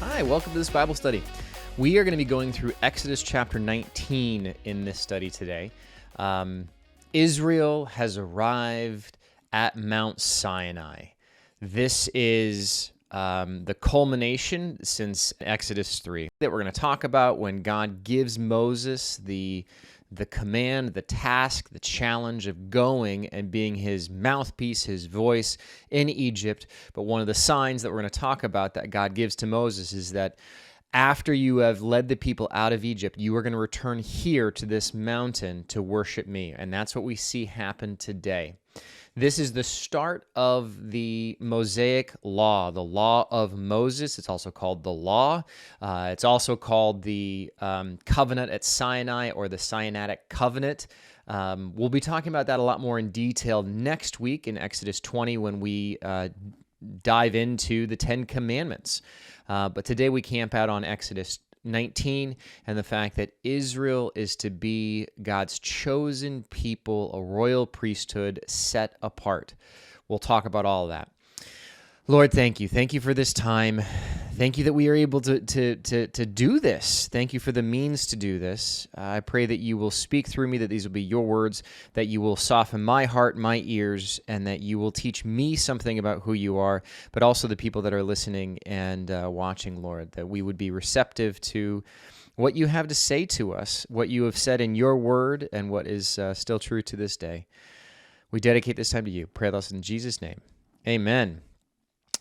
Hi, welcome to this Bible study. We are going to be going through Exodus chapter 19 in this study today. Israel has arrived at Mount Sinai. This is the culmination since Exodus 3 that we're going to talk about when God gives Moses the command, the task, the challenge of going and being his mouthpiece, his voice in Egypt. But one of the signs that we're going to talk about that God gives to Moses is that after you have led the people out of Egypt, you are going to return here to this mountain to worship me. And that's what we see happen today. This is the start of the Mosaic law, the law of Moses. It's also called the law. It's also called the covenant at Sinai or the Sinaitic covenant. We'll be talking about that a lot more in detail next week in Exodus 20 when we dive into the Ten Commandments. But today we camp out on Exodus 19 and the fact that Israel is to be God's chosen people, a royal priesthood set apart. We'll talk about all of that. Lord, thank you. Thank you for this time. Thank you that we are able to do this. Thank you for the means to do this. I pray that you will speak through me, that these will be your words, that you will soften my heart, my ears, and that you will teach me something about who you are, but also the people that are listening and watching, Lord, that we would be receptive to what you have to say to us, what you have said in your word, and what is still true to this day. We dedicate this time to you. Pray this in Jesus' name. Amen.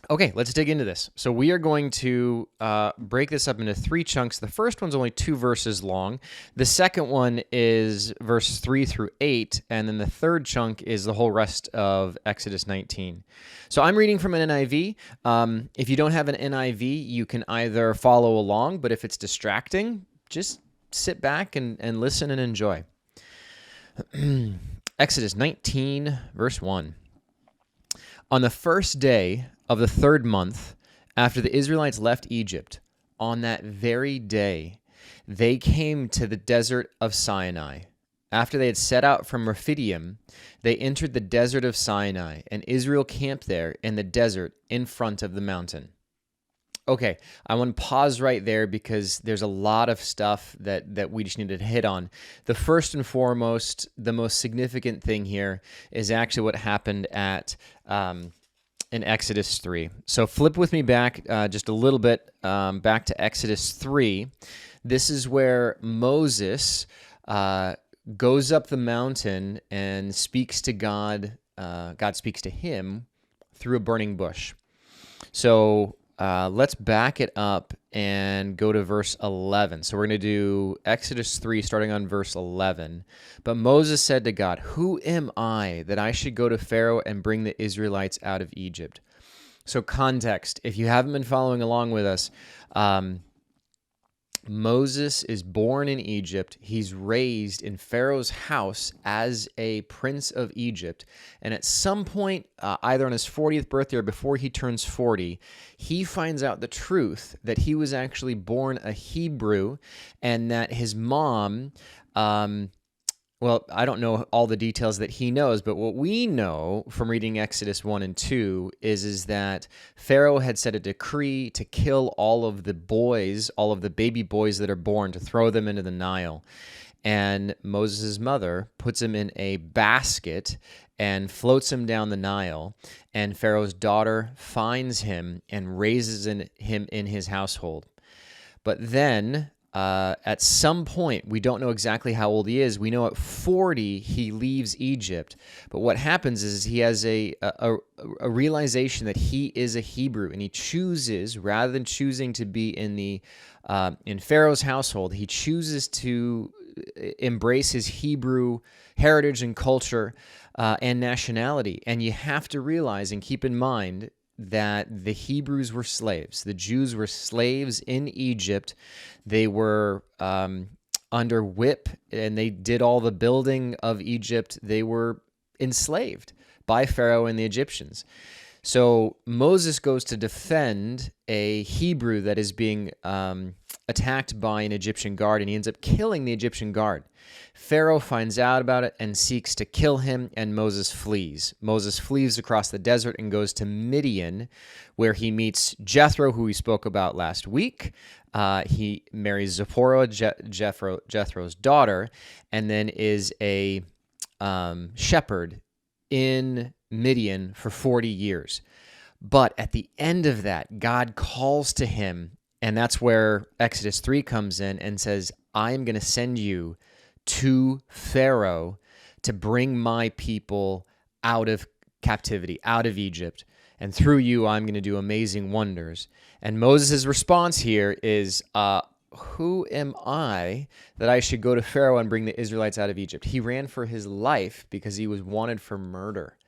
Okay, let's dig into this. So we are going to break this up into three chunks. The first one's only 2 verses long. The second one is verse 3 through 8, and then the third chunk is the whole rest of Exodus 19. So I'm reading from an NIV. If you don't have an NIV, you can either follow along, but if it's distracting, just sit back and listen and enjoy. Exodus 19, verse 1. On the first day of the 3rd month, after the Israelites left Egypt, on that very day, they came to the desert of Sinai. After they had set out from Rephidim, they entered the desert of Sinai, and Israel camped there in the desert in front of the mountain. Okay, I want to pause right there because there's a lot of stuff that we just need to hit on. The first and foremost, the most significant thing here is actually what happened at in Exodus 3. So flip with me back just a little bit, back to Exodus 3. This is where Moses goes up the mountain and speaks to God. God speaks to him through a burning bush. So let's back it up and go to verse 11. So we're going to do Exodus 3, starting on verse 11. But Moses said to God, "Who am I that I should go to Pharaoh and bring the Israelites out of Egypt?" So context, if you haven't been following along with us, Moses is born in Egypt. He's raised in Pharaoh's house as a prince of Egypt. And at some point, either on his 40th birthday or before he turns 40, he finds out the truth that he was actually born a Hebrew and that his mom, well, I don't know all the details that he knows, but what we know from reading Exodus 1 and 2 is that Pharaoh had set a decree to kill all of the boys, all of the baby boys that are born, to throw them into the Nile. And Moses' mother puts him in a basket and floats him down the Nile, and Pharaoh's daughter finds him and raises him in his household. But then at some point, we don't know exactly how old he is. We know at 40 he leaves Egypt. But what happens is he has a realization that he is a Hebrew, and he chooses, rather than choosing to be in Pharaoh's household, he chooses to embrace his Hebrew heritage and culture and nationality. And you have to realize and keep in mind that the Hebrews were slaves. The Jews were slaves in Egypt. They were under whip, and they did all the building of Egypt. They were enslaved by Pharaoh and the Egyptians. So Moses goes to defend a Hebrew that is being attacked by an Egyptian guard, and he ends up killing the Egyptian guard. Pharaoh finds out about it and seeks to kill him, and Moses flees. Moses flees across the desert and goes to Midian, where he meets Jethro, who we spoke about last week. He marries Zipporah, Jethro's daughter, and then is a shepherd in Midian for 40 years. But at the end of that, God calls to him, and that's where Exodus 3 comes in and says, I am going to send you to Pharaoh to bring my people out of captivity, out of Egypt. And through you, I'm going to do amazing wonders. And Moses' response here is, who am I that I should go to Pharaoh and bring the Israelites out of Egypt? He ran for his life because he was wanted for murder.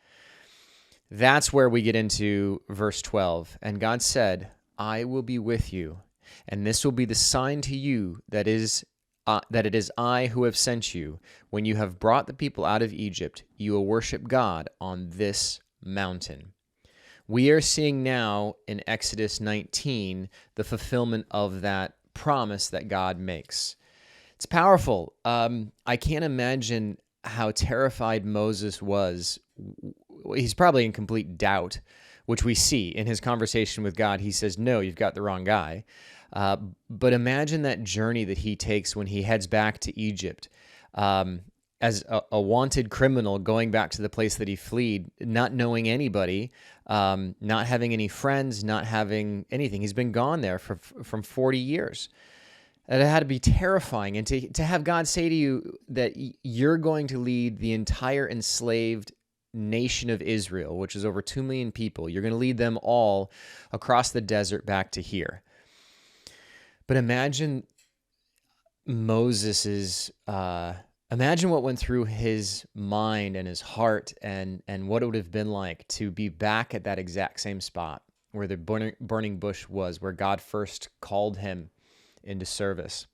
That's where we get into verse 12. And God said, I will be with you, and this will be the sign to you that it is I who have sent you. When you have brought the people out of Egypt, you will worship God on this mountain. We are seeing now in Exodus 19 the fulfillment of that promise that God makes. It's powerful. I can't imagine how terrified Moses was. He's probably in complete doubt, which we see in his conversation with God. He says, no, you've got the wrong guy. But imagine that journey that he takes when he heads back to Egypt as a wanted criminal, going back to the place that he fled, not knowing anybody, not having any friends, not having anything. He's been gone there from 40 years. And it had to be terrifying. And to have God say to you that you're going to lead the entire enslaved nation of Israel, which is over 2 million people, you're going to lead them all across the desert back to here. But imagine imagine what went through his mind and his heart and what it would have been like to be back at that exact same spot where the burning bush was, where God first called him into service.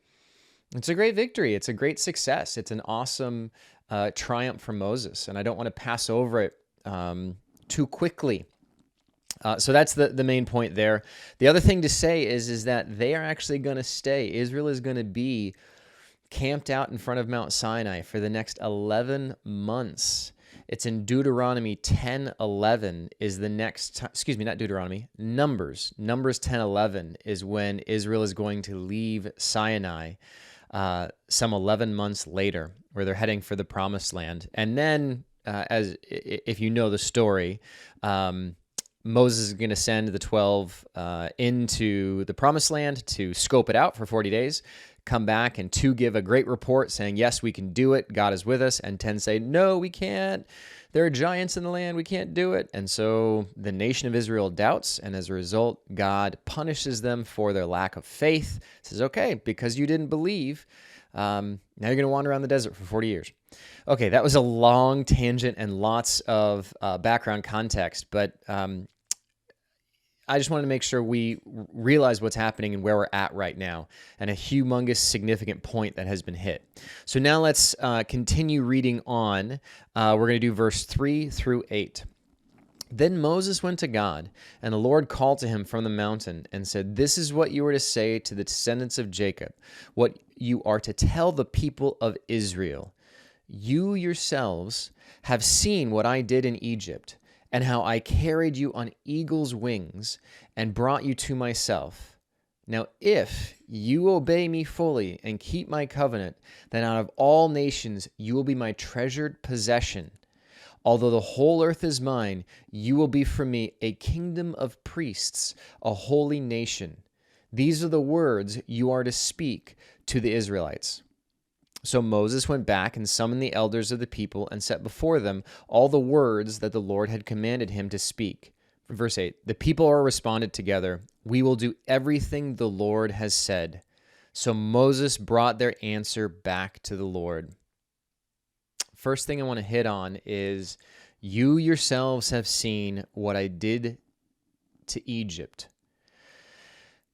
It's a great victory. It's a great success. It's an awesome triumph for Moses, and I don't want to pass over it too quickly. So that's the main point there. The other thing to say is that they are actually going to stay. Israel is going to be camped out in front of Mount Sinai for the next 11 months. It's in Deuteronomy 10:11 is the next, not Deuteronomy, Numbers 10:11 is when Israel is going to leave Sinai some 11 months later, where they're heading for the promised land. And then, if you know the story, Moses is going to send the 12 into the promised land to scope it out for 40 days, come back, and 2 give a great report saying, yes, we can do it, God is with us, and 10 say, no, we can't. There are giants in the land, we can't do it. And so the nation of Israel doubts, and as a result, God punishes them for their lack of faith. Says, okay, because you didn't believe, now you're going to wander around the desert for 40 years. Okay, that was a long tangent and lots of background context, but I just wanted to make sure we realize what's happening and where we're at right now, and a humongous, significant point that has been hit. So now let's continue reading on. We're going to do verse 3 through 8. Then Moses went to God, and the Lord called to him from the mountain and said, this is what you are to say to the descendants of Jacob, what you are to tell the people of Israel. You yourselves have seen what I did in Egypt, and how I carried you on eagle's wings and brought you to myself. Now, if you obey me fully and keep my covenant, then out of all nations you will be my treasured possession. Although the whole earth is mine, you will be for me a kingdom of priests, a holy nation. These are the words you are to speak to the Israelites. So Moses went back and summoned the elders of the people and set before them all the words that the Lord had commanded him to speak. Verse 8, the people all responded together, we will do everything the Lord has said. So Moses brought their answer back to the Lord. First thing I want to hit on is, you yourselves have seen what I did to Egypt.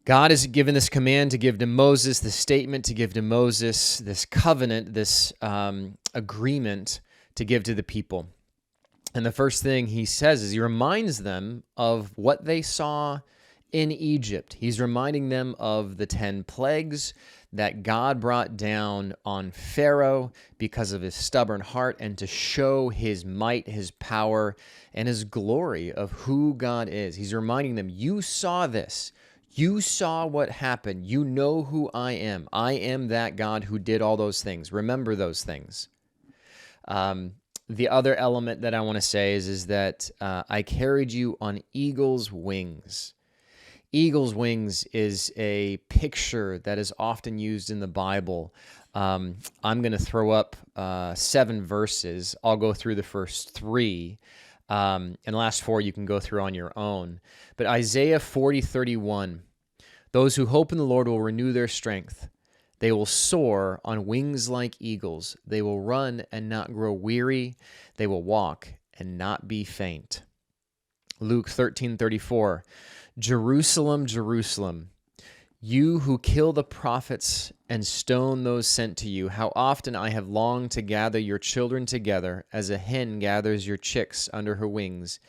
God has given this command to give to Moses, this statement to give to Moses, this covenant, this agreement to give to the people. And the first thing he says is he reminds them of what they saw in Egypt. He's reminding them of the 10 plagues that God brought down on Pharaoh because of his stubborn heart, and to show his might, his power, and his glory of who God is. He's reminding them, you saw this. You saw what happened. You know who I am. I am that God who did all those things. Remember those things. The other element that I want to say is that I carried you on eagle's wings. Eagle's wings is a picture that is often used in the Bible. I'm going to throw up 7 verses. I'll go through the first 3. And the last 4 you can go through on your own. But Isaiah 40:31, those who hope in the Lord will renew their strength. They will soar on wings like eagles. They will run and not grow weary. They will walk and not be faint. Luke 13:34, Jerusalem, Jerusalem, you who kill the prophets and stone those sent to you, how often I have longed to gather your children together as a hen gathers your chicks under her wings,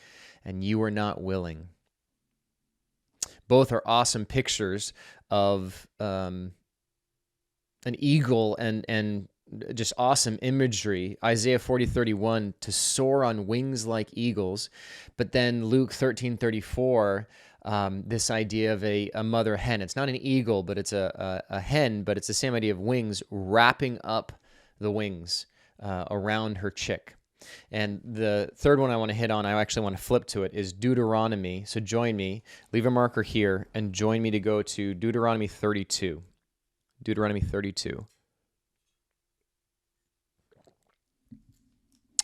and you are not willing. Both are awesome pictures of an eagle and just awesome imagery. Isaiah 40:31, to soar on wings like eagles. But then Luke 13:34, this idea of a mother hen. It's not an eagle, but it's a hen, but it's the same idea of wings wrapping up the wings around her chick. And the third one I want to hit on, I actually want to flip to it, is Deuteronomy. So join me, leave a marker here, and join me to go to Deuteronomy 32. Deuteronomy 32.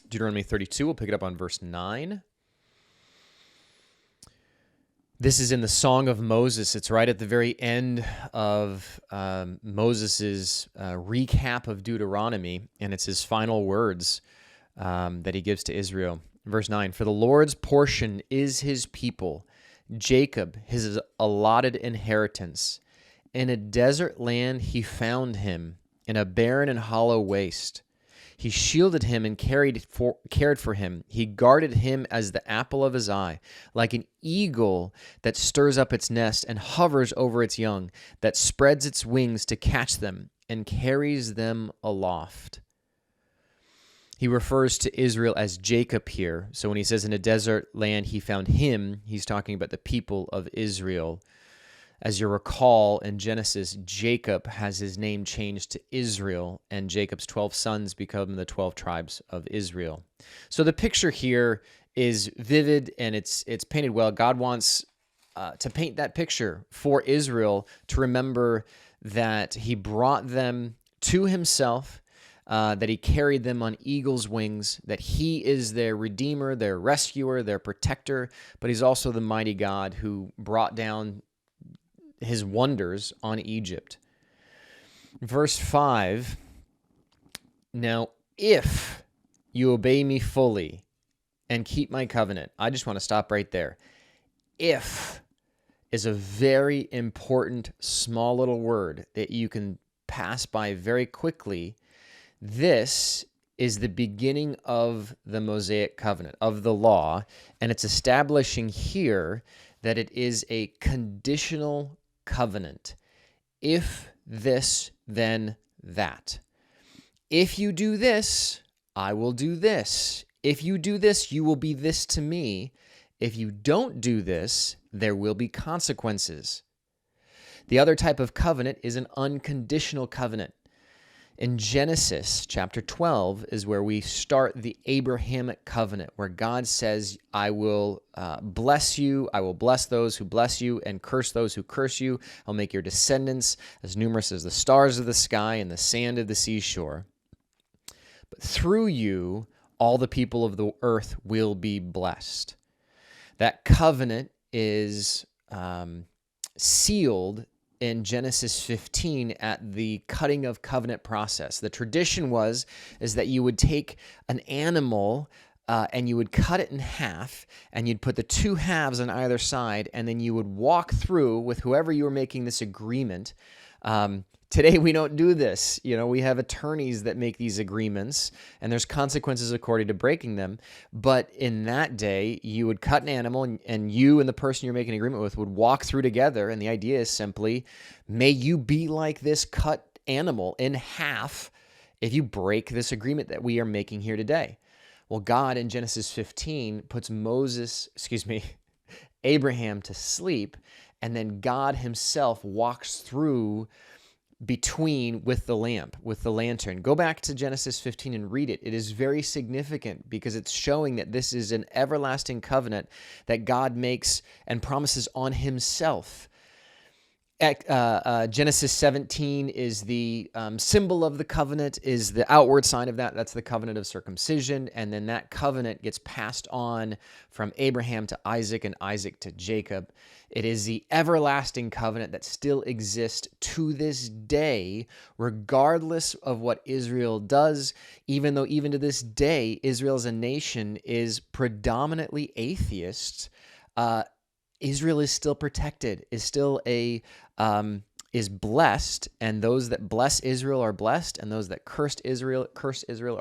Deuteronomy 32, we'll pick it up on verse 9. This is in the Song of Moses. It's right at the very end of Moses' recap of Deuteronomy, and it's his final words that he gives to Israel. Verse 9, for the Lord's portion is his people, Jacob, his allotted inheritance. In a desert land he found him, in a barren and hollow waste. He shielded him and cared for him. He guarded him as the apple of his eye, like an eagle that stirs up its nest and hovers over its young, that spreads its wings to catch them and carries them aloft. He refers to Israel as Jacob here. So when he says in a desert land he found him, he's talking about the people of Israel. As you recall, in Genesis, Jacob has his name changed to Israel, and Jacob's 12 sons become the 12 tribes of Israel. So the picture here is vivid, and it's painted well. God wants to paint that picture for Israel, to remember that he brought them to himself, that he carried them on eagle's wings, that he is their redeemer, their rescuer, their protector, but he's also the mighty God who brought down his wonders on Egypt. Verse 5, now if you obey me fully and keep my covenant, I just want to stop right there. If is a very important small little word that you can pass by very quickly. This is the beginning of the Mosaic covenant, of the law, and it's establishing here that it is a conditional covenant. If this, then that. If you do this, I will do this. If you do this, you will be this to me. If you don't do this, there will be consequences. The other type of covenant is an unconditional covenant. In Genesis chapter 12 is where we start the Abrahamic covenant, where God says, I will bless you, I will bless those who bless you, and curse those who curse you. I'll make your descendants as numerous as the stars of the sky and the sand of the seashore. But through you, all the people of the earth will be blessed. That covenant is sealed in Genesis 15 at the cutting of covenant process. The tradition is that you would take an animal and you would cut it in half, and you'd put the two halves on either side, and then you would walk through with whoever you were making this agreement Today, we don't do this. We have attorneys that make these agreements, and there's consequences according to breaking them. But in that day, you would cut an animal, and you and the person you're making an agreement with would walk through together. And the idea is simply, may you be like this cut animal in half if you break this agreement that we are making here today. Well, God in Genesis 15 puts Abraham to sleep, and then God himself walks through between with the lantern. Go back to Genesis 15 and read it. It is very significant because it's showing that this is an everlasting covenant that God makes and promises on himself. Genesis 17 is the symbol of the covenant, is the outward sign of that. That's the covenant of circumcision. And then that covenant gets passed on from Abraham to Isaac and Isaac to Jacob. It is the everlasting covenant that still exists to this day, regardless of what Israel does, even though even to this day, Israel as a nation is predominantly atheist. Israel is still protected, is blessed, and those that bless Israel are blessed, and those that curse Israel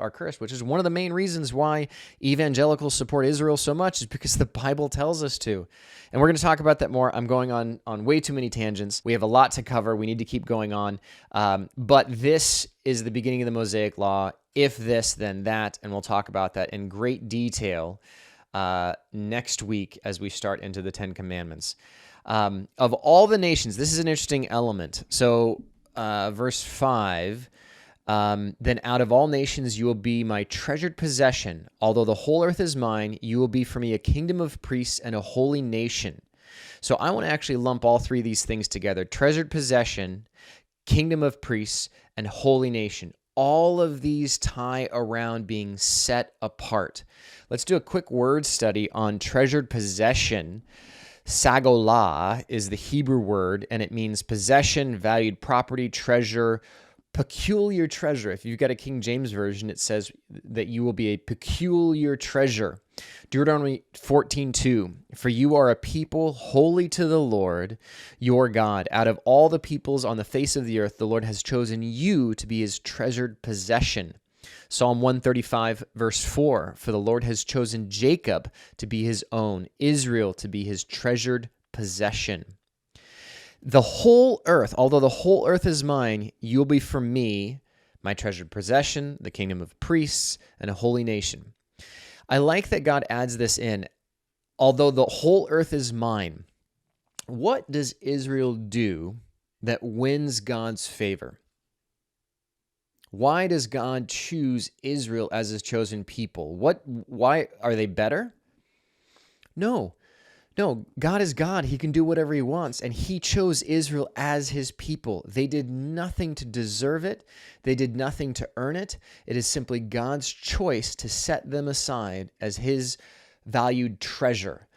are cursed, which is one of the main reasons why evangelicals support Israel so much, is because the Bible tells us to. And we're going to talk about that more. I'm going on way too many tangents. We have a lot to cover. We need to keep going on. But this is the beginning of the Mosaic Law. If this, then that, and we'll talk about that in great detail next week as we start into the Ten Commandments. Of all the nations, this is an interesting element. So verse 5, then out of all nations you will be my treasured possession. Although the whole earth is mine, you will be for me a kingdom of priests and a holy nation. So I want to actually lump all three of these things together: treasured possession, kingdom of priests, and holy nation. All of these tie around being set apart. Let's do a quick word study on treasured possession. Sagolah is the Hebrew word, and it means possession, valued property, treasure, peculiar treasure. If you've got a King James Version, it says that you will be a peculiar treasure. Deuteronomy 14:2, for you are a people holy to the Lord your God. Out of all the peoples on the face of the earth, the Lord has chosen you to be his treasured possession. Psalm 135, verse 4, for the Lord has chosen Jacob to be his own, Israel to be his treasured possession. The whole earth, although the whole earth is mine, you'll be for me, my treasured possession, the kingdom of priests, and a holy nation. I like that God adds this in. Although the whole earth is mine, what does Israel do that wins God's favor? Why does God choose Israel as his chosen people? Why are they better? No, God is God. He can do whatever he wants, and he chose Israel as his people. They did nothing to deserve it. They did nothing to earn it. It is simply God's choice to set them aside as his valued treasure.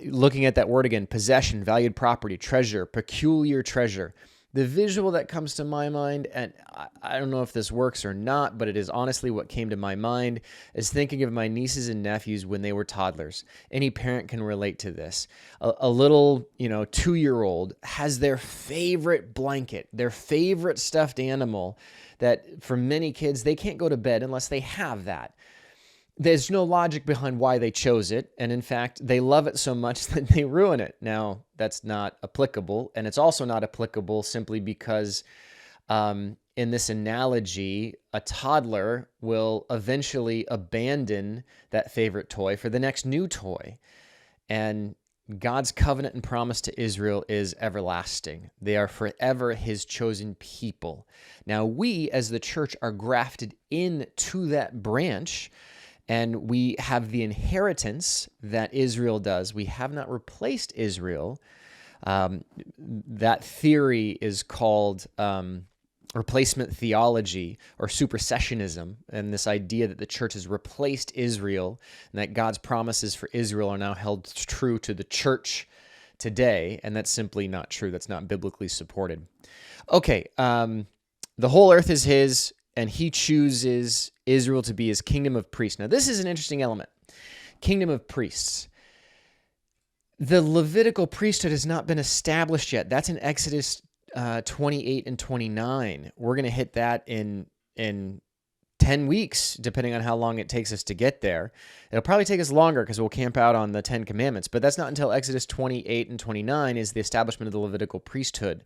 Looking at that word again, possession, valued property, treasure, peculiar treasure. The visual that comes to my mind, and I don't know if this works or not, but it is honestly what came to my mind, is thinking of my nieces and nephews when they were toddlers. Any parent can relate to this. A little, 2-year-old has their favorite blanket, their favorite stuffed animal that for many kids, they can't go to bed unless they have that. There's no logic behind why they chose it, and in fact, they love it so much that they ruin it. Now, that's not applicable, and it's also not applicable simply because in this analogy, a toddler will eventually abandon that favorite toy for the next new toy. And God's covenant and promise to Israel is everlasting. They are forever his chosen people. Now, we as the church are grafted into that branch, and we have the inheritance that Israel does. We have not replaced Israel. That theory is called replacement theology or supersessionism, and this idea that the church has replaced Israel and that God's promises for Israel are now held true to the church today, and that's simply not true. That's not biblically supported. Okay, the whole earth is his, and he chooses Israel to be his kingdom of priests. Now, this is an interesting element. Kingdom of priests. The Levitical priesthood has not been established yet. That's in Exodus 28 and 29. We're going to hit that in 10 weeks, depending on how long it takes us to get there. It'll probably take us longer because we'll camp out on the 10 Commandments, but that's not until Exodus 28 and 29 is the establishment of the Levitical priesthood.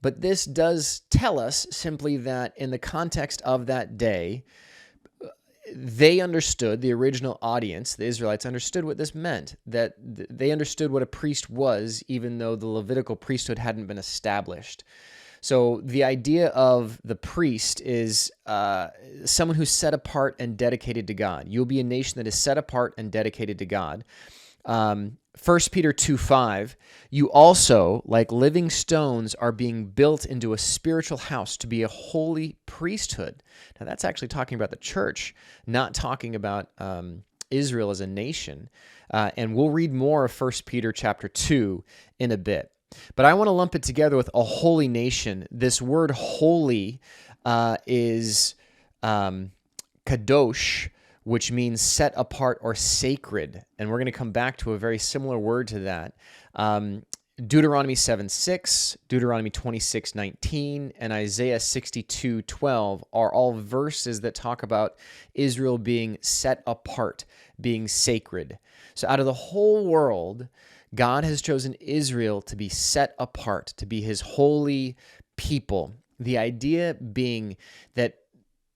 But this does tell us simply that in the context of that day, they understood, the original audience, the Israelites understood what this meant, that they understood what a priest was, even though the Levitical priesthood hadn't been established. So the idea of the priest is someone who's set apart and dedicated to God. You'll be a nation that is set apart and dedicated to God. 1 Peter 2:5, you also, like living stones, are being built into a spiritual house to be a holy priesthood. Now, that's actually talking about the church, not talking about Israel as a nation. And we'll read more of 1 Peter chapter 2 in a bit. But I want to lump it together with a holy nation. This word holy is kadosh, which means set apart or sacred. And we're going to come back to a very similar word to that. Deuteronomy 7:6, Deuteronomy 26:19, and Isaiah 62:12 are all verses that talk about Israel being set apart, being sacred. So out of the whole world, God has chosen Israel to be set apart, to be his holy people. The idea being that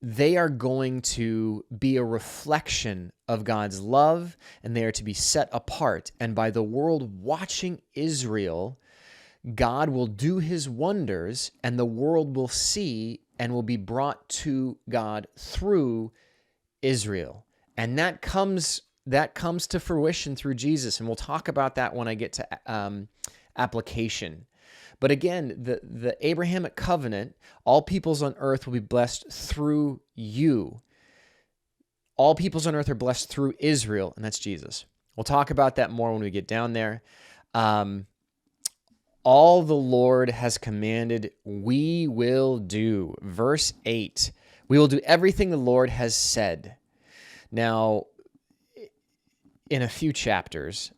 they are going to be a reflection of God's love, and they are to be set apart. And by the world watching Israel, God will do his wonders, and the world will see and will be brought to God through Israel. And that comes to fruition through Jesus, and we'll talk about that when I get to application. But again, the Abrahamic covenant, all peoples on earth will be blessed through you. All peoples on earth are blessed through Israel, and that's Jesus. We'll talk about that more when we get down there. All the Lord has commanded, we will do. Verse 8, we will do everything the Lord has said. Now, in a few chapters.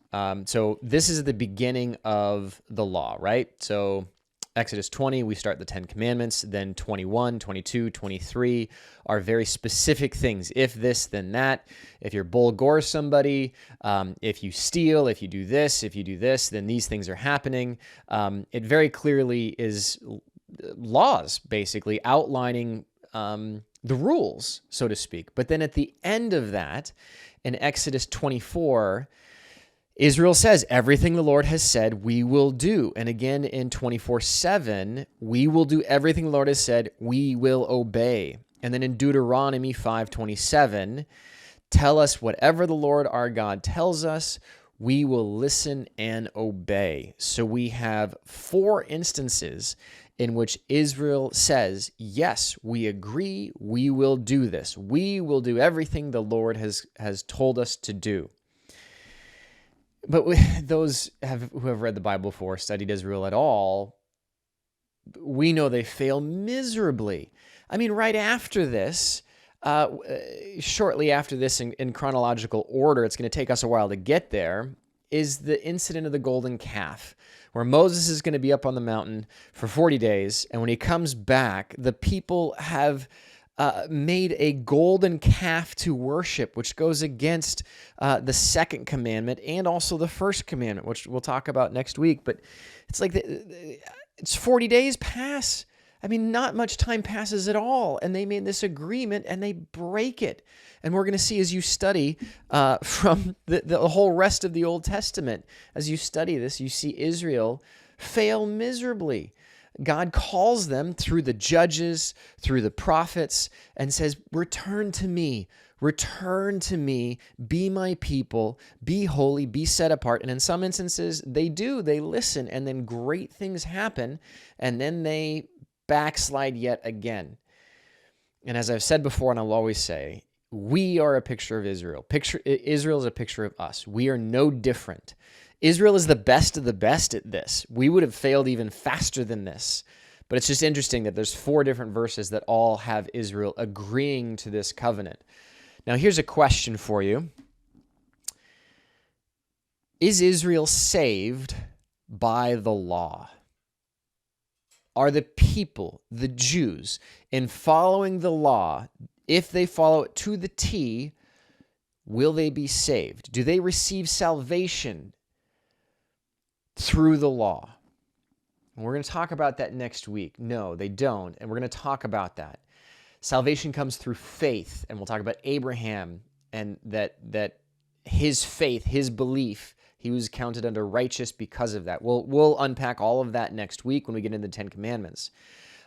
So this is the beginning of the law, right? So Exodus 20, we start the 10 Commandments. Then 21, 22, 23 are very specific things. If this, then that. If your bull gores somebody, if you steal, if you do this, then these things are happening. It very clearly is laws, basically, outlining the rules, so to speak. But then at the end of that, in Exodus 24, Israel says, everything the Lord has said, we will do. And again in 24:7, we will do everything the Lord has said, we will obey. And then in Deuteronomy 5:27, tell us whatever the Lord our God tells us, we will listen and obey. So we have 4 instances in which Israel says, yes, we agree, we will do this. We will do everything the Lord has told us to do. But those who have read the Bible before, studied Israel at all, we know they fail miserably. I mean, right after this, shortly after this in chronological order, it's going to take us a while to get there, is the incident of the golden calf, where Moses is going to be up on the mountain for 40 days, and when he comes back, the people have made a golden calf to worship, which goes against the second commandment and also the first commandment, which we'll talk about next week. But it's like it's 40 days pass. I mean, not much time passes at all, and they made this agreement, and they break it. And we're going to see as you study from the whole rest of the Old Testament, as you study this, you see Israel fail miserably. God calls them through the judges, through the prophets, and says, return to me, be my people, be holy, be set apart. And in some instances, they do, they listen, and then great things happen, and then they backslide yet again. And as I've said before, and I'll always say, we are a picture of Israel. Israel is a picture of us. We are no different. Israel is the best of the best at this. We would have failed even faster than this. But it's just interesting that there's 4 different verses that all have Israel agreeing to this covenant. Now, here's a question for you. Is Israel saved by the law? are the people, the Jews, in following the law, if they follow it to the T, will they be saved? Do they receive salvation through the law? And we're going to talk about that next week. No, they don't, and we're going to talk about that. Salvation comes through faith, and we'll talk about Abraham and that his faith, his belief, he was counted under righteous because of that. We'll unpack all of that next week when we get into the Ten Commandments.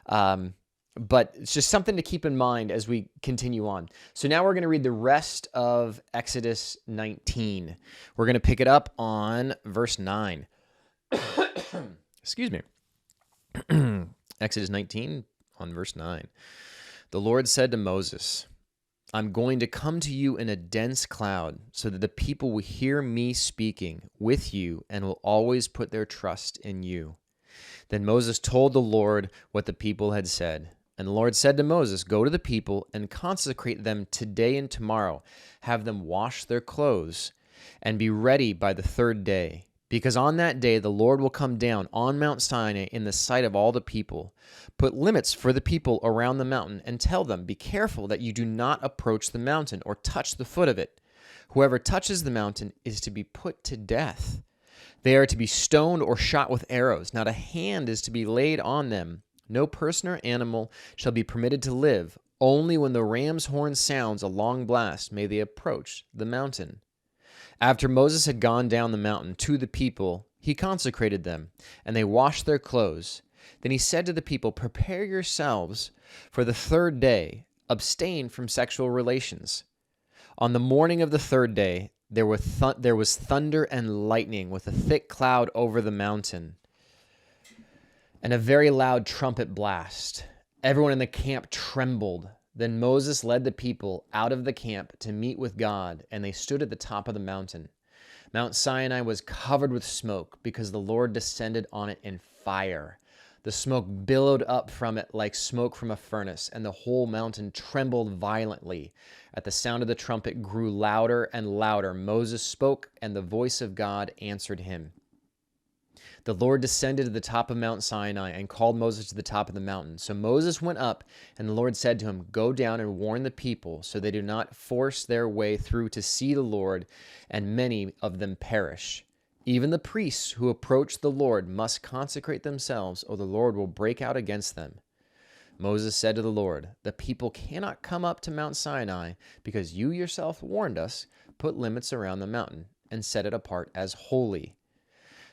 But it's just something to keep in mind as we continue on. So now we're going to read the rest of Exodus 19. We're going to pick it up on verse 9. Excuse me. Exodus 19 on verse 9. The Lord said to Moses, I'm going to come to you in a dense cloud so that the people will hear me speaking with you and will always put their trust in you. Then Moses told the Lord what the people had said. And the Lord said to Moses, go to the people and consecrate them today and tomorrow. Have them wash their clothes and be ready by the third day. Because on that day the Lord will come down on Mount Sinai in the sight of all the people. Put limits for the people around the mountain and tell them, be careful that you do not approach the mountain or touch the foot of it. Whoever touches the mountain is to be put to death. They are to be stoned or shot with arrows. Not a hand is to be laid on them. No person or animal shall be permitted to live. Only when the ram's horn sounds a long blast may they approach the mountain. After Moses had gone down the mountain to the people, he consecrated them, and they washed their clothes. Then he said to the people, prepare yourselves for the third day. Abstain from sexual relations. On the morning of the third day, there was thunder and lightning with a thick cloud over the mountain, and a very loud trumpet blast. Everyone in the camp trembled. Then Moses led the people out of the camp to meet with God, and they stood at the top of the mountain. Mount Sinai was covered with smoke because the Lord descended on it in fire. The smoke billowed up from it like smoke from a furnace, and the whole mountain trembled violently. At the sound of the trumpet grew louder and louder. Moses spoke, and the voice of God answered him. The Lord descended to the top of Mount Sinai and called Moses to the top of the mountain. So Moses went up, and the Lord said to him, go down and warn the people so they do not force their way through to see the Lord, and many of them perish. Even the priests who approach the Lord must consecrate themselves, or the Lord will break out against them. Moses said to the Lord, the people cannot come up to Mount Sinai because you yourself warned us. Put limits around the mountain and set it apart as holy.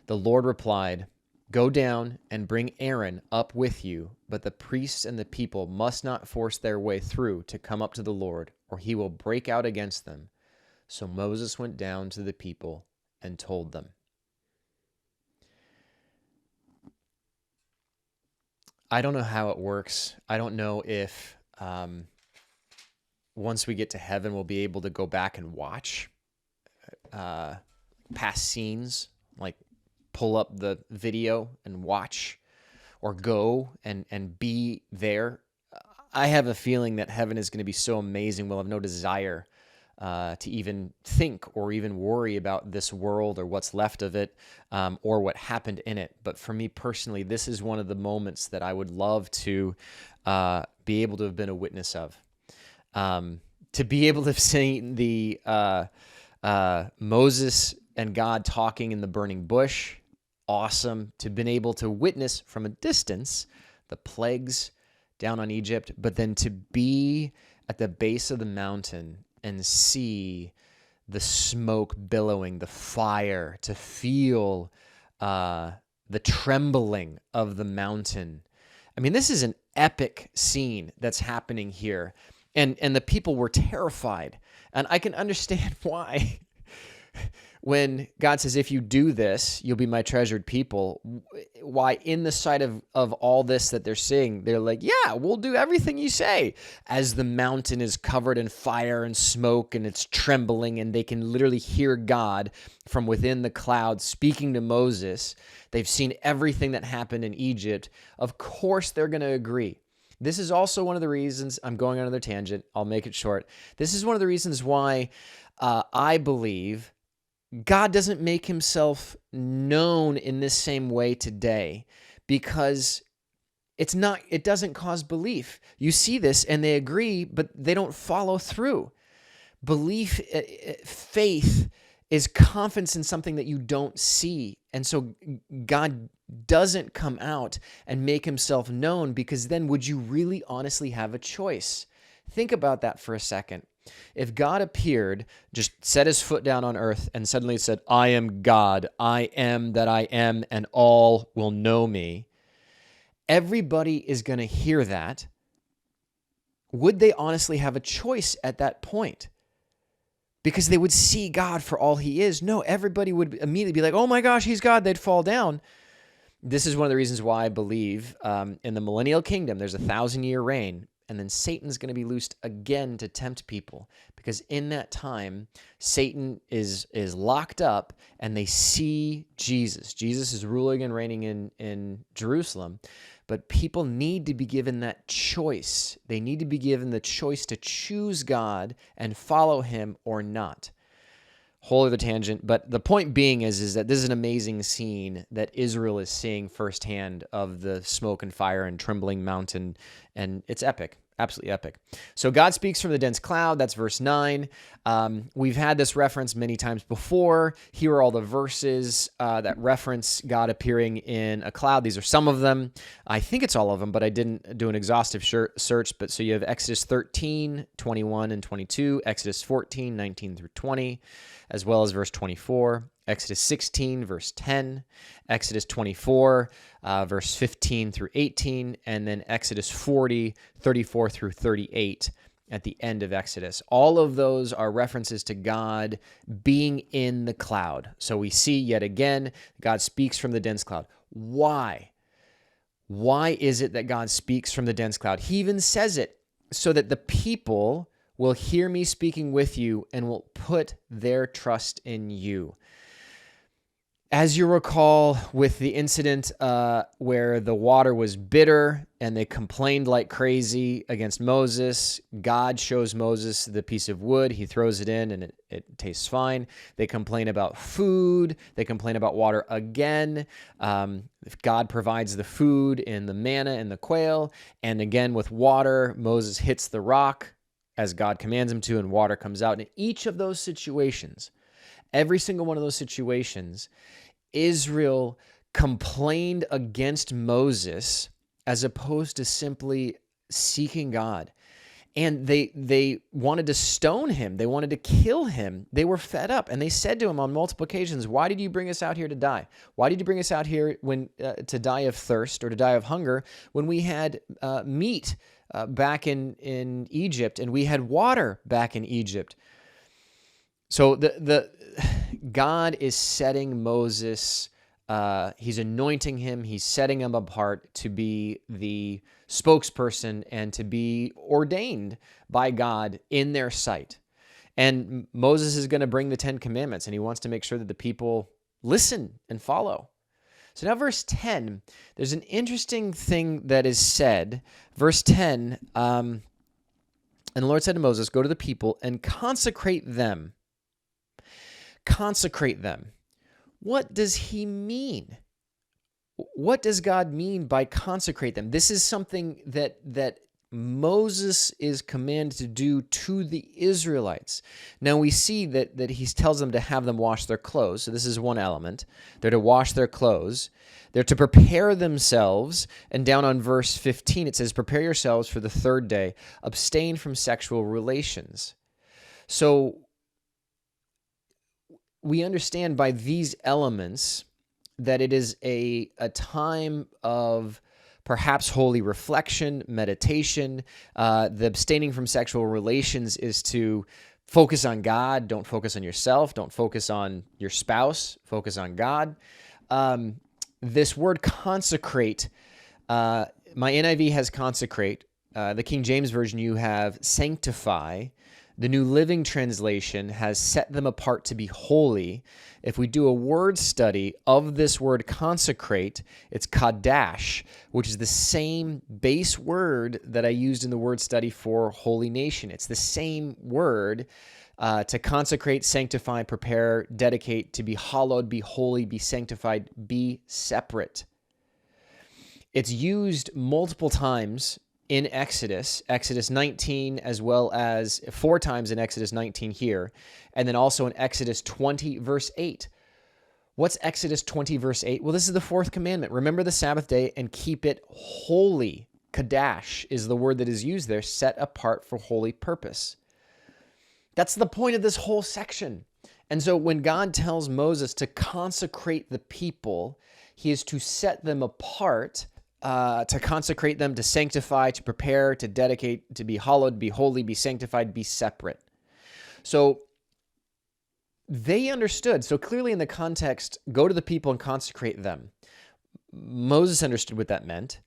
The Lord replied, go down and bring Aaron up with you, but the priests and the people must not force their way through to come up to the Lord, or he will break out against them. So Moses went down to the people and told them. I don't know how it works. I don't know if once we get to heaven, we'll be able to go back and watch past scenes, like pull up the video and watch, or go and be there. I have a feeling that heaven is going to be so amazing, we'll have no desire to even think or even worry about this world or what's left of it, or what happened in it. But for me personally, this is one of the moments that I would love to be able to have been a witness of. To be able to have seen the Moses and God talking in the burning bush, awesome. To have been able to witness from a distance the plagues down on Egypt, but then to be at the base of the mountain and see the smoke billowing, the fire, to feel the trembling of the mountain. I mean, this is an epic scene that's happening here. And the people were terrified. And I can understand why. When God says, if you do this, you'll be my treasured people, why in the sight of all this that they're seeing, they're like, yeah, we'll do everything you say. As the mountain is covered in fire and smoke and it's trembling, and they can literally hear God from within the cloud speaking to Moses. They've seen everything that happened in Egypt. Of course, they're going to agree. This is also one of the reasons, I'm going on another tangent, I'll make it short. This is one of the reasons why I believe God doesn't make himself known in this same way today, because it doesn't cause belief. You see this and they agree, but they don't follow through. Belief, faith is confidence in something that you don't see. And so God doesn't come out and make himself known, because then would you really honestly have a choice? Think about that for a second. If God appeared, just set his foot down on earth and suddenly said, I am God, I am that I am, and all will know me, everybody is going to hear that. Would they honestly have a choice at that point? Because they would see God for all he is. No, everybody would immediately be like, oh my gosh, he's God. They'd fall down. This is one of the reasons why I believe in the millennial kingdom, there's a 1,000-year reign, and then Satan's going to be loosed again to tempt people. Because in that time, Satan is locked up, and they see Jesus. Jesus is ruling and reigning in Jerusalem. But people need to be given that choice. They need to be given the choice to choose God and follow him or not. Whole other tangent, but the point being is that this is an amazing scene that Israel is seeing firsthand of the smoke and fire and trembling mountain, and it's epic. Absolutely epic. So God speaks from the dense cloud. That's verse 9. We've had this reference many times before. Here are all the verses that reference God appearing in a cloud. These are some of them. I think it's all of them, but I didn't do an exhaustive search. But so you have Exodus 13, 21 and 22, Exodus 14, 19 through 20, as well as verse 24. Exodus 16, verse 10, Exodus 24, verse 15 through 18, and then Exodus 40, 34 through 38 at the end of Exodus. All of those are references to God being in the cloud. So we see yet again, God speaks from the dense cloud. Why? Why is it that God speaks from the dense cloud? He even says it so that the people will hear me speaking with you and will put their trust in you. As you recall with the incident where the water was bitter and they complained like crazy against Moses, God shows Moses the piece of wood. He throws it in and it tastes fine. They complain about food. They complain about water again. If God provides the food in the manna and the quail, and again with water, Moses hits the rock as God commands him to, and water comes out. In each of those situations, every single one of those situations, Israel complained against Moses as opposed to simply seeking God. And they wanted to stone him. They wanted to kill him. They were fed up. And they said to him on multiple occasions, why did you bring us out here to die? Why did you bring us out here to die of thirst or to die of hunger when we had meat back in Egypt and we had water back in Egypt? So the God is setting Moses, he's anointing him, he's setting him apart to be the spokesperson and to be ordained by God in their sight. And Moses is going to bring the 10 Commandments, and he wants to make sure that the people listen and follow. So now verse 10, there's an interesting thing that is said. Verse 10, and the Lord said to Moses, go to the people and consecrate them. Consecrate them. What does he mean? What does God mean by consecrate them? This is something that Moses is commanded to do to the Israelites. Now we see that he tells them to have them wash their clothes. So this is one element. They're to wash their clothes. They're to prepare themselves. And down on verse 15, it says, prepare yourselves for the third day. Abstain from sexual relations. So we understand by these elements that it is a time of perhaps holy reflection, meditation. The abstaining from sexual relations is to focus on God. Don't focus on yourself. Don't focus on your spouse. Focus on God. This word consecrate, my NIV has consecrate. The King James Version, you have sanctify. The New Living Translation has set them apart to be holy. If we do a word study of this word consecrate, it's kadash, which is the same base word that I used in the word study for holy nation. It's the same word to consecrate, sanctify, prepare, dedicate, to be hallowed, be holy, be sanctified, be separate. It's used multiple times in Exodus 19, as well as 4 times in Exodus 19 here, and then also in Exodus 20, verse 8. What's Exodus 20, verse 8? Well, this is the 4th commandment. Remember the Sabbath day and keep it holy. Kadash is the word that is used there, set apart for holy purpose. That's the point of this whole section. And so when God tells Moses to consecrate the people, he is to set them apart, to consecrate them, to sanctify, to prepare, to dedicate, to be hallowed, be holy, be sanctified, be separate. So they understood. So clearly in the context, go to the people and consecrate them. Moses understood what that meant.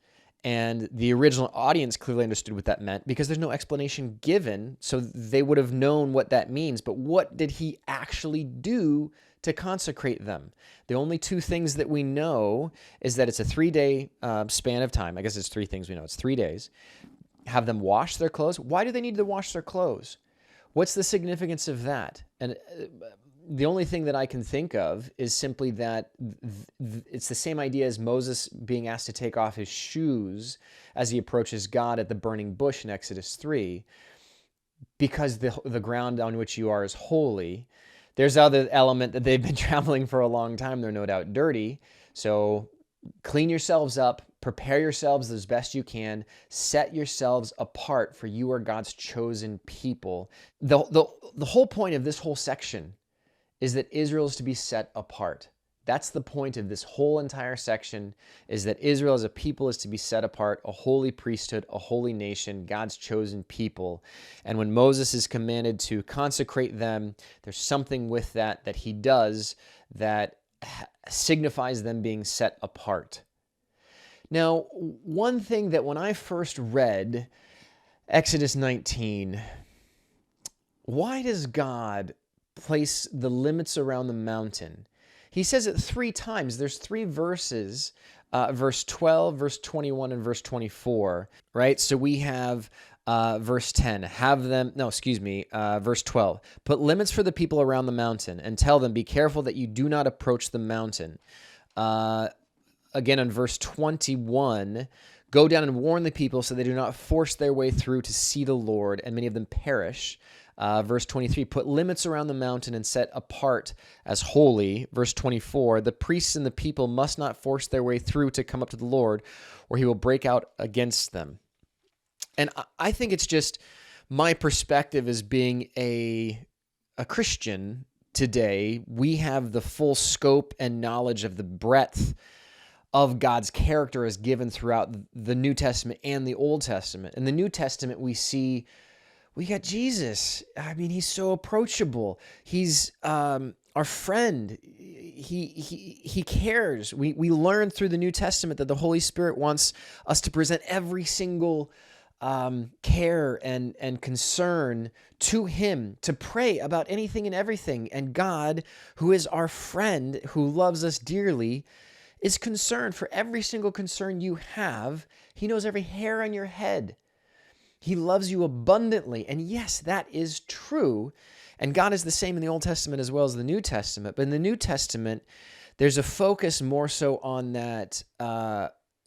And the original audience clearly understood what that meant because there's no explanation given, so they would have known what that means. But what did he actually do to consecrate them? The only 2 things that we know is that it's a 3-day span of time. I guess it's 3 things we know. It's 3 days. Have them wash their clothes. Why do they need to wash their clothes? What's the significance of that? And the only thing that I can think of is simply that it's the same idea as Moses being asked to take off his shoes as he approaches God at the burning bush in Exodus 3, because the ground on which you are is holy. There's other element that they've been traveling for a long time. They're no doubt dirty. So clean yourselves up, prepare yourselves as best you can, set yourselves apart, for you are God's chosen people. The whole point of this whole section is that Israel is to be set apart. That's the point of this whole entire section, is that Israel as a people is to be set apart, a holy priesthood, a holy nation, God's chosen people. And when Moses is commanded to consecrate them, there's something with that he does that signifies them being set apart. Now, one thing that when I first read Exodus 19, why does God place the limits around the mountain? He says it 3 times. There's 3 verses, verse 12, verse 21, and verse 24, right? So we have verse 10, verse 12. Put limits for the people around the mountain and tell them, be careful that you do not approach the mountain. Again, in verse 21, go down and warn the people so they do not force their way through to see the Lord, and many of them perish. Verse 23, put limits around the mountain and set apart as holy. Verse 24, the priests and the people must not force their way through to come up to the Lord, or he will break out against them. And I think it's just my perspective as being a Christian today. We have the full scope and knowledge of the breadth of God's character as given throughout the New Testament and the Old Testament. In the New Testament, we got Jesus. I mean, he's so approachable. He's our friend. He cares. We learn through the New Testament that the Holy Spirit wants us to present every single care and concern to him, to pray about anything and everything. And God, who is our friend, who loves us dearly, is concerned for every single concern you have. He knows every hair on your head. He loves you abundantly. And yes, that is true. And God is the same in the Old Testament as well as the New Testament. But in the New Testament, there's a focus more so on that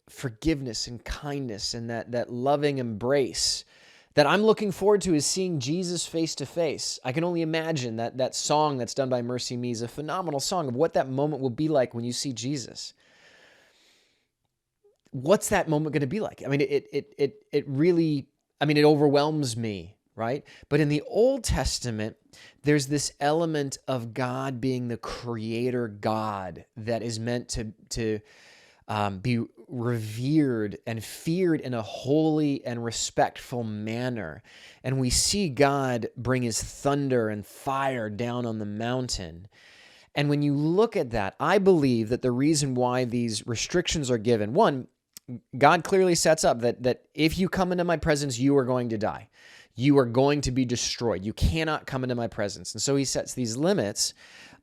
forgiveness and kindness and that loving embrace that I'm looking forward to, is seeing Jesus face to face. I can only imagine that song that's done by Mercy Me is a phenomenal song of what that moment will be like when you see Jesus. What's that moment going to be like? I mean, it really, it overwhelms me, right? But in the Old Testament, there's this element of God being the creator God that is meant to be revered and feared in a holy and respectful manner. And we see God bring his thunder and fire down on the mountain. And when you look at that, I believe that the reason why these restrictions are given, one, God clearly sets up that if you come into my presence, you are going to die. You are going to be destroyed. You cannot come into my presence. And so he sets these limits.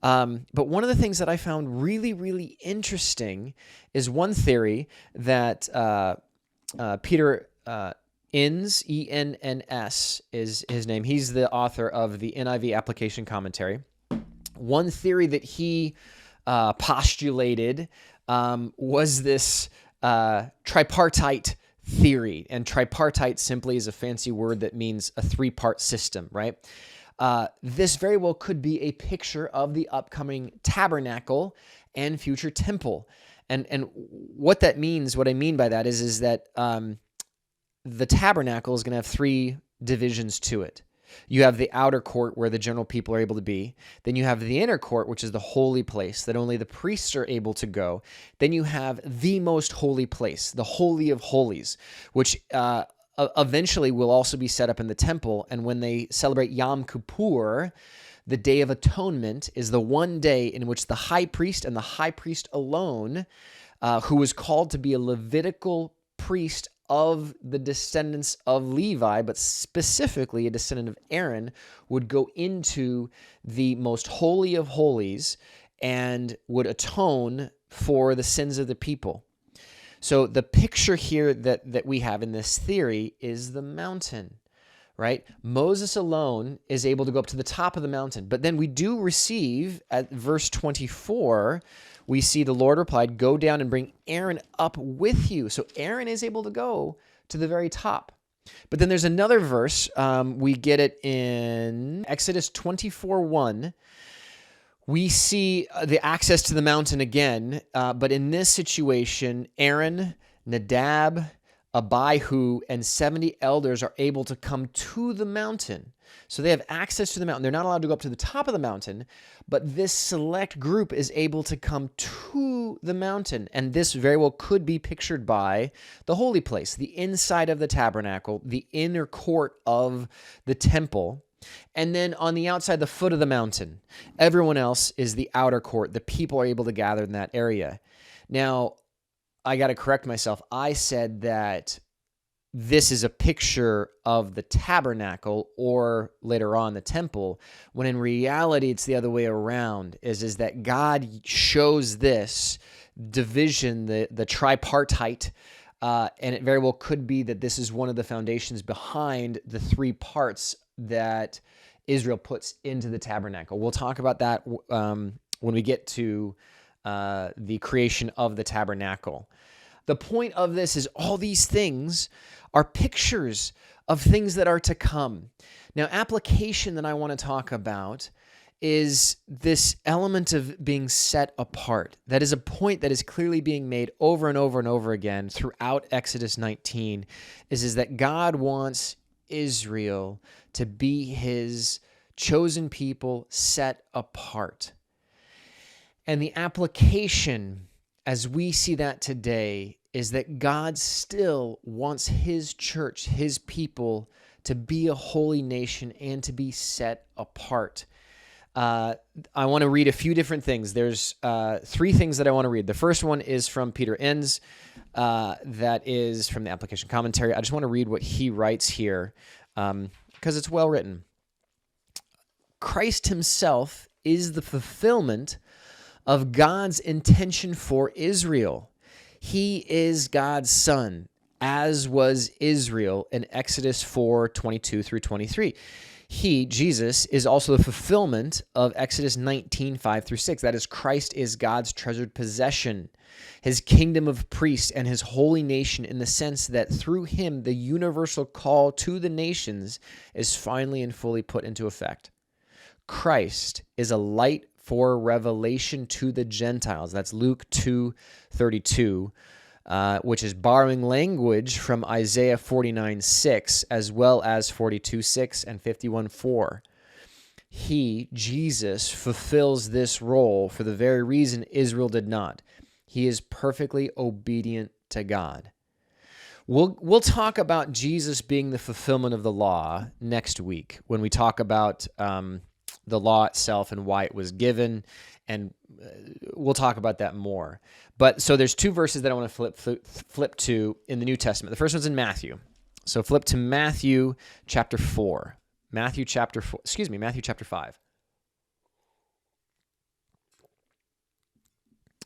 But one of the things that I found really, really interesting is one theory that Peter Enns, E-N-N-S is his name. He's the author of the NIV Application Commentary. One theory that he postulated was this tripartite theory. And tripartite simply is a fancy word that means a three-part system, right? This very well could be a picture of the upcoming tabernacle and future temple. And what that means, what I mean by that is that the tabernacle is going to have three divisions to it. You have the outer court where the general people are able to be. Then you have the inner court, which is the holy place that only the priests are able to go. Then you have the most holy place, the Holy of Holies, which eventually will also be set up in the temple. And when they celebrate Yom Kippur, the Day of Atonement is the one day in which the high priest and the high priest alone, who was called to be a Levitical priest of the descendants of Levi, but specifically a descendant of Aaron, would go into the most holy of holies and would atone for the sins of the people. So the picture here that we have in this theory is the mountain, right? Moses alone is able to go up to the top of the mountain. But then we do receive, at verse 24, we see the Lord replied, "Go down and bring Aaron up with you." So Aaron is able to go to the very top. But then there's another verse. We get it in Exodus 24:1. We see the access to the mountain again. But in this situation, Aaron, Nadab, Abihu, and 70 elders are able to come to the mountain. So they have access to the mountain. They're not allowed to go up to the top of the mountain, but this select group is able to come to the mountain. And this very well could be pictured by the holy place, the inside of the tabernacle, the inner court of the temple. And then on the outside, the foot of the mountain. Everyone else is the outer court. The people are able to gather in that area. Now, I got to correct myself. I said that this is a picture of the tabernacle or later on the temple, when in reality it's the other way around, is that God shows this division, the tripartite, and it very well could be that this is one of the foundations behind the three parts that Israel puts into the tabernacle. We'll talk about that when we get to the creation of the tabernacle. The point of this is all these things are pictures of things that are to come. Now, application that I want to talk about is this element of being set apart. That is a point that is clearly being made over and over and over again throughout Exodus 19, is that God wants Israel to be his chosen people set apart. And the application, as we see that today, is that God still wants his church, his people, to be a holy nation and to be set apart. I want to read a few different things. There's three things that I want to read. The first one is from Peter Enns. That is from the application commentary. I just want to read what he writes here because it's well written. Christ himself is the fulfillment of God's intention for Israel. He is God's son, as was Israel in Exodus 4:22 through 23. He, Jesus, is also the fulfillment of Exodus 19:5 through 6. That is, Christ is God's treasured possession, his kingdom of priests, and his holy nation, in the sense that through him the universal call to the nations is finally and fully put into effect. Christ is a light for revelation to the Gentiles. That's Luke 2:32, which is borrowing language from Isaiah 49:6, as well as 42:6 and 51:4. He, Jesus, fulfills this role for the very reason Israel did not. He is perfectly obedient to God. We'll talk about Jesus being the fulfillment of the law next week when we talk about the law itself and why it was given, and we'll talk about that more. But so there's two verses that I want to flip to in the New Testament. The first one's in Matthew. So flip to Matthew chapter 4. Matthew chapter 5.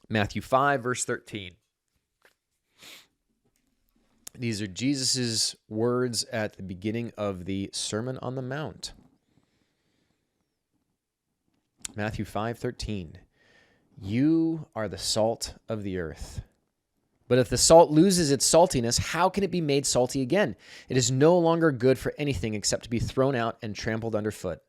Matthew 5, verse 13. These are Jesus' words at the beginning of the Sermon on the Mount. Matthew 5:13. You are the salt of the earth. But if the salt loses its saltiness, how can it be made salty again? It is no longer good for anything except to be thrown out and trampled underfoot.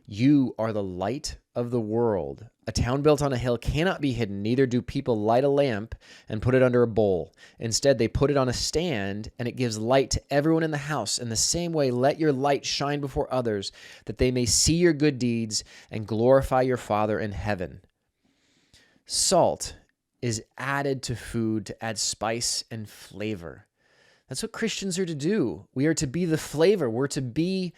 You are the light of the world. A town built on a hill cannot be hidden. Neither do people light a lamp and put it under a bowl. Instead, they put it on a stand, and it gives light to everyone in the house. In the same way, let your light shine before others, that they may see your good deeds and glorify your Father in heaven. Salt is added to food to add spice and flavor. That's what Christians are to do. We are to be the flavor. We're to be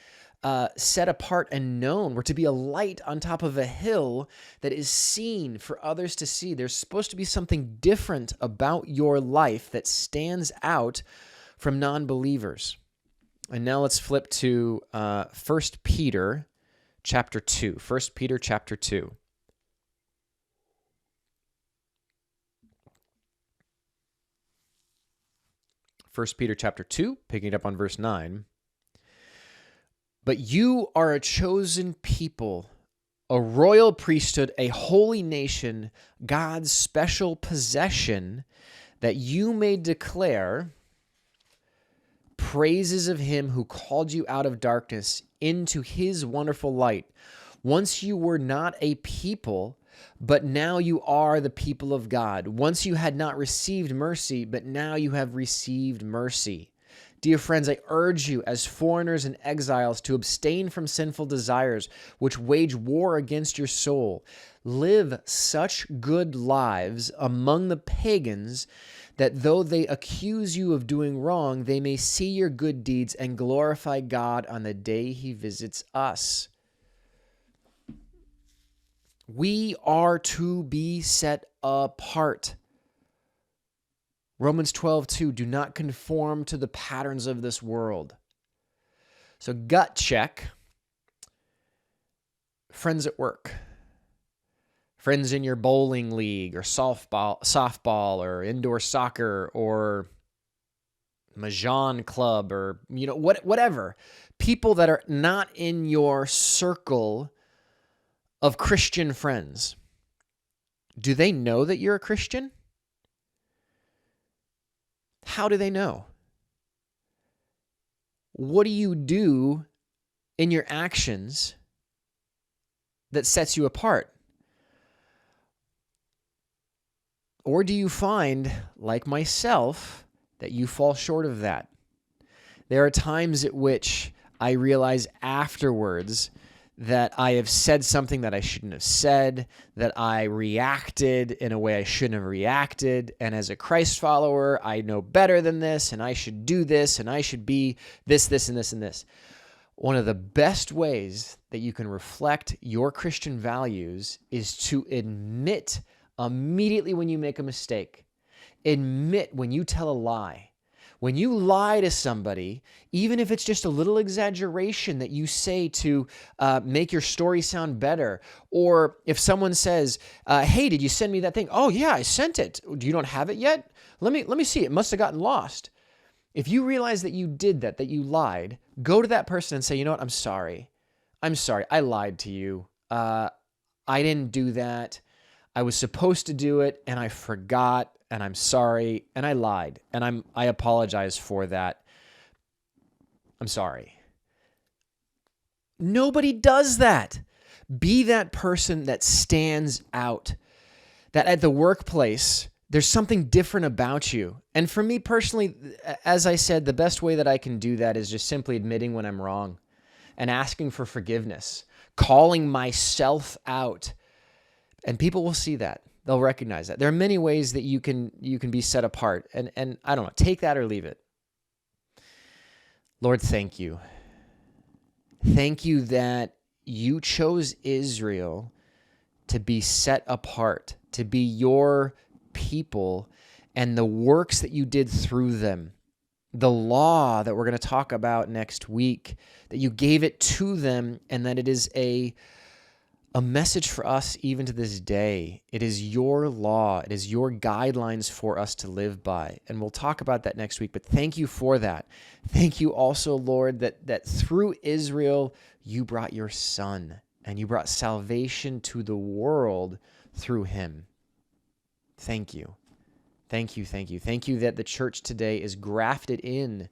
set apart and known. We're to be a light on top of a hill that is seen for others to see. There's supposed to be something different about your life that stands out from non-believers. And now let's flip to 1 Peter chapter 2. 1 Peter chapter 2. First Peter chapter 2, picking it up on verse 9. But you are a chosen people, a royal priesthood, a holy nation, God's special possession, that you may declare praises of him who called you out of darkness into his wonderful light. Once you were not a people, but now you are the people of God. Once you had not received mercy, but now you have received mercy. Dear friends, I urge you as foreigners and exiles to abstain from sinful desires which wage war against your soul. Live such good lives among the pagans that though they accuse you of doing wrong, they may see your good deeds and glorify God on the day he visits us. We are to be set apart. Romans 12:2, do not conform to the patterns of this world. So gut check. Friends at work. Friends in your bowling league or softball or indoor soccer or Mahjong club or whatever. People that are not in your circle of Christian friends. Do they know that you're a Christian? How do they know? What do you do in your actions that sets you apart? Or do you find, like myself, that you fall short of that? There are times at which I realize afterwards that I have said something that I shouldn't have said, that I reacted in a way I shouldn't have reacted, and as a Christ follower, I know better than this, and I should do this, and I should be this, this, and this, and this. One of the best ways that you can reflect your Christian values is to admit immediately when you make a mistake. Admit when you tell a lie. When you lie to somebody, even if it's just a little exaggeration that you say to make your story sound better, or if someone says, hey, did you send me that thing? Oh, yeah, I sent it. Do you not have it yet? Let me see. It must have gotten lost. If you realize that you did that you lied, go to that person and say, you know what? I'm sorry. I lied to you. I didn't do that. I was supposed to do it, and I forgot, and I'm sorry, and I lied, and I apologize for that. I'm sorry. Nobody does that. Be that person that stands out, that at the workplace, there's something different about you. And for me personally, as I said, the best way that I can do that is just simply admitting when I'm wrong and asking for forgiveness, calling myself out. And people will see that. They'll recognize that. There are many ways that you can be set apart. And I don't know, take that or leave it. Lord, thank you. Thank you that you chose Israel to be set apart, to be your people, and the works that you did through them. The law that we're going to talk about next week, that you gave it to them, and that it is a message for us even to this day. It is your law. It is your guidelines for us to live by. And we'll talk about that next week, but thank you for that. Thank you also, Lord, that through Israel, you brought your son and you brought salvation to the world through him. Thank you. Thank you, thank you. Thank you that the church today is grafted in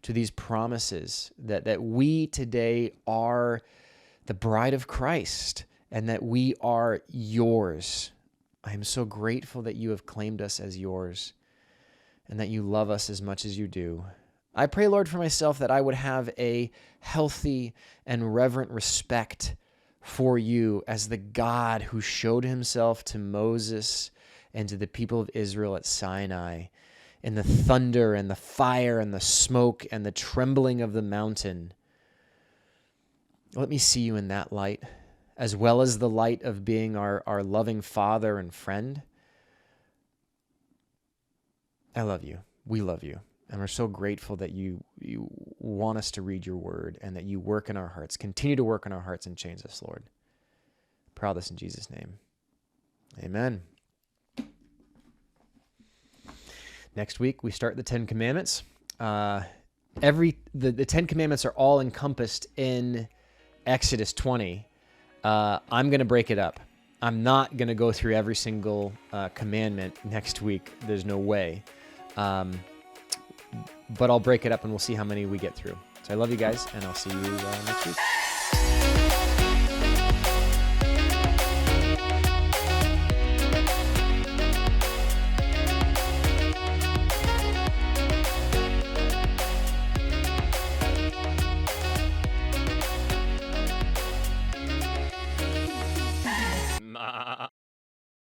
to these promises, that we today are the bride of Christ and that we are yours. I am so grateful that you have claimed us as yours and that you love us as much as you do. I pray, Lord, for myself that I would have a healthy and reverent respect for you as the God who showed himself to Moses and to the people of Israel at Sinai in the thunder and the fire and the smoke and the trembling of the mountain. Let me see you in that light, as well as the light of being our loving Father and friend. I love you. We love you. And we're so grateful that you want us to read your word and that you work in our hearts. Continue to work in our hearts and change us, Lord. Pray all this in Jesus' name. Amen. Next week, we start the Ten Commandments. The Ten Commandments are all encompassed in Exodus 20. I'm going to break it up. I'm not going to go through every single commandment next week. There's no way. But I'll break it up and we'll see how many we get through. So I love you guys, and I'll see you next week.